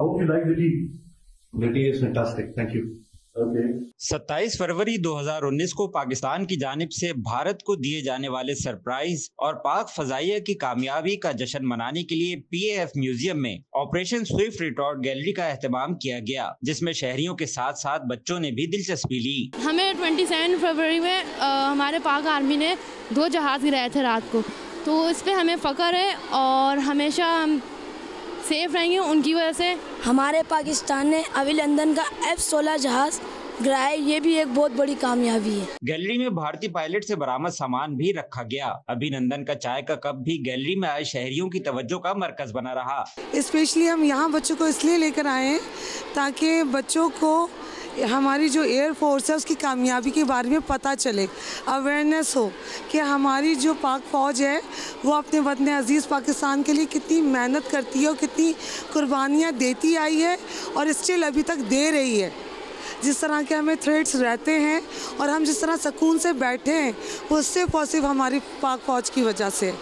hope you like the tea. The tea is fantastic. Thank you. Okay. 27 फरवरी 2019 को पाकिस्तान की जानिब से भारत को दिए जाने वाले सरप्राइज और पाक फजाइया की कामयाबी का जश्न मनाने के लिए PAF म्यूजियम में ऑपरेशन स्विफ्ट रिटॉर्ट गैलरी का एहतमाम किया गया, जिसमें शहरियों के साथ साथ बच्चों ने भी दिलचस्पी ली। हमें 27 फरवरी में हमारे पाक आर्मी ने 2 जहाज गिराए थे रात को, तो इस पे हमें फ़ख्र है और हमेशा हम सेफ रहेंगे उनकी वजह से। हमारे पाकिस्तान ने अभिनंदन का F-16 जहाज गिराया, ये भी एक बहुत बड़ी कामयाबी है। गैलरी में भारतीय पायलट से बरामद सामान भी रखा गया। अभिनंदन का चाय का कप भी गैलरी में आए शहरियों की तवज्जो का मरकज बना रहा। स्पेशली हम यहाँ बच्चों को इसलिए लेकर आए हैं ताकि बच्चों को हमारी जो एयर फोर्स है उसकी कामयाबी के बारे में पता चले, अवेयरनेस हो कि हमारी जो पाक फ़ौज है वो अपने वतन अज़ीज़ पाकिस्तान के लिए कितनी मेहनत करती है और कितनी कुर्बानियाँ देती आई है और स्टिल अभी तक दे रही है। जिस तरह के हमें थ्रेट्स रहते हैं और हम जिस तरह सुकून से बैठे हैं वो सिर्फ पॉसिबल हमारी पाक फ़ौज की वजह से।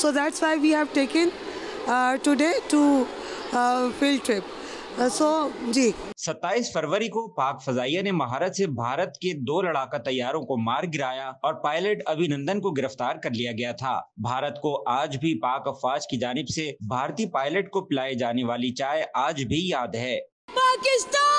So that's why we have taken today to field trip. जी 27 फरवरी को पाक फजाइया ने महारत से भारत के 2 लड़ाका तैयारों को मार गिराया और पायलट अभिनंदन को गिरफ्तार कर लिया गया था। भारत को आज भी पाक अफवाज की जानिब से भारतीय पायलट को पिलाई जाने वाली चाय आज भी याद है। पाकिस्तान